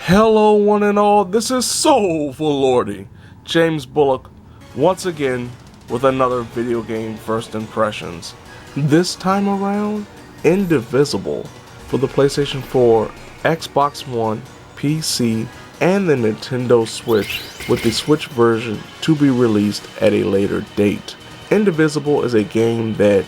Hello one and all, this is Soulful Lordy, James Bullock, once again with another video game first impressions. This time around, Indivisible for the PlayStation 4, Xbox One, PC, and the Nintendo Switch, with the Switch version to be released at a later date. Indivisible is a game that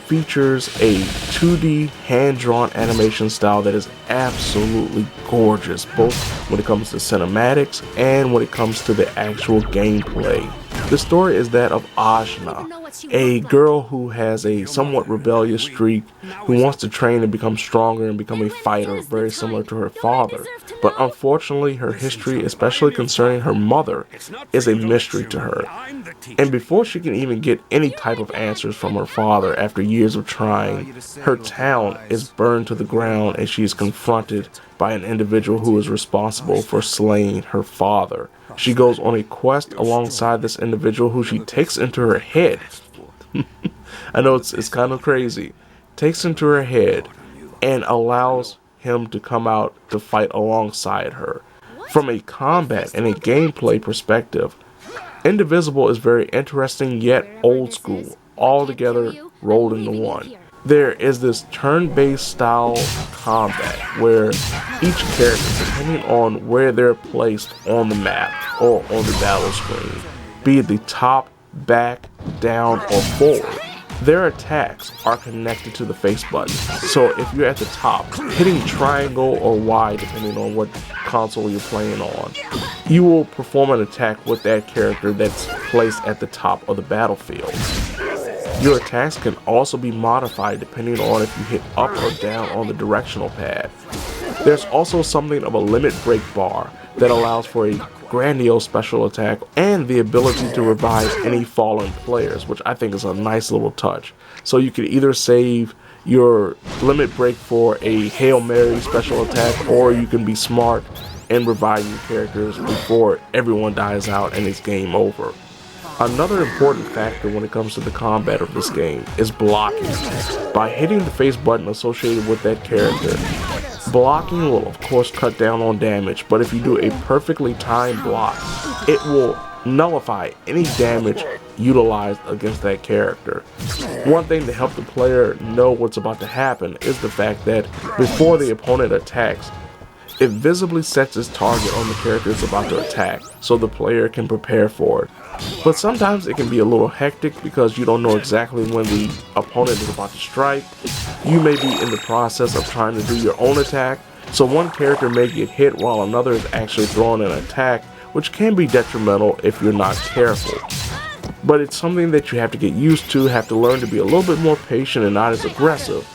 features a 2D hand-drawn animation style that is absolutely gorgeous, both when it comes to cinematics and when it comes to the actual gameplay. The story is that of Ajna, a girl who has a somewhat rebellious streak, who wants to train and become stronger and become a fighter, very similar to her father. But unfortunately, her history, especially concerning her mother, is a mystery to her. And before she can even get any type of answers from her father after years of trying, her town is burned to the ground and she is confronted by an individual who is responsible for slaying her father. She goes on a quest alongside this individual who she takes into her head. I know it's kind of crazy. Takes into her head and allows him to come out to fight alongside her. From a combat and a gameplay perspective, Indivisible is very interesting yet old school, all together rolled into one. There is this turn-based style combat where each character, depending on where they're placed on the map or on the battle screen, be it the top, back, down, or forward, their attacks are connected to the face button. So if you're at the top, hitting triangle or Y, depending on what console you're playing on, you will perform an attack with that character that's placed at the top of the battlefield. Your attacks can also be modified depending on if you hit up or down on the directional pad. There's also something of a limit break bar that allows for a grandiose special attack and the ability to revive any fallen players, which I think is a nice little touch. So you can either save your limit break for a Hail Mary special attack, or you can be smart and revive your characters before everyone dies out and it's game over. Another important factor when it comes to the combat of this game is blocking. By hitting the face button associated with that character, blocking will of course cut down on damage, but if you do a perfectly timed block, it will nullify any damage utilized against that character. One thing to help the player know what's about to happen is the fact that before the opponent attacks, it visibly sets its target on the character it's about to attack, so the player can prepare for it. But sometimes it can be a little hectic because you don't know exactly when the opponent is about to strike. You may be in the process of trying to do your own attack, so one character may get hit while another is actually throwing an attack, which can be detrimental if you're not careful. But it's something that you have to get used to, have to learn to be a little bit more patient and not as aggressive.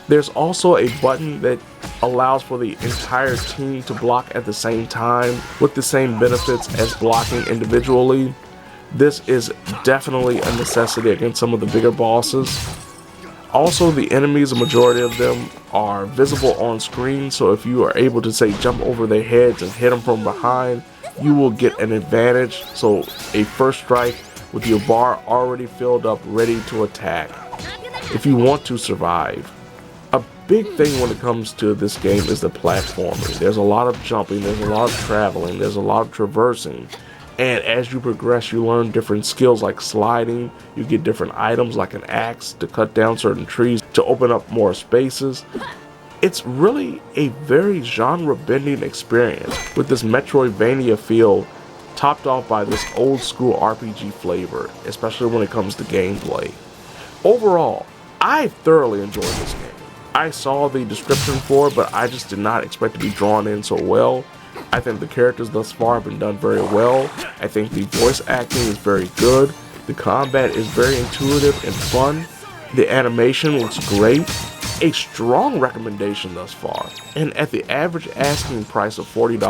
There's also a button that allows for the entire team to block at the same time with the same benefits as blocking individually. This is definitely a necessity against some of the bigger bosses. Also, the enemies, a majority of them, are visible on screen, so if you are able to, say, jump over their heads and hit them from behind, you will get an advantage. So a first strike with your bar already filled up, ready to attack if you want to survive. A big thing when it comes to this game is the platforming. There's a lot of jumping, there's a lot of traveling, there's a lot of traversing. And as you progress, you learn different skills like sliding. You get different items like an axe to cut down certain trees to open up more spaces. It's really a very genre-bending experience with this Metroidvania feel topped off by this old school RPG flavor, especially when it comes to gameplay. Overall, I thoroughly enjoyed this game. I saw the description for it, but I just did not expect to be drawn in so well. I think the characters thus far have been done very well. I think the voice acting is very good. The combat is very intuitive and fun. The animation looks great. A strong recommendation thus far. And at the average asking price of $40,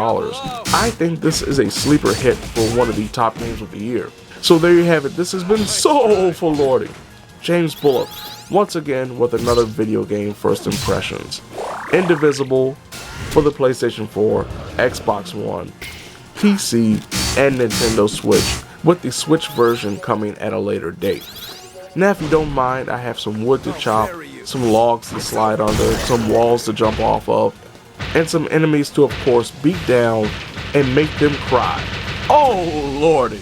I think this is a sleeper hit for one of the top games of the year. So there you have it. This has been Soulful Lordy, James Bullock, once again with another video game first impressions. Indivisible for the PlayStation 4, Xbox One, PC, and Nintendo Switch, with the Switch version coming at a later date. Now if you don't mind, I have some wood to chop, some logs to slide under, some walls to jump off of, and some enemies to, of course, beat down and make them cry. Oh lordy.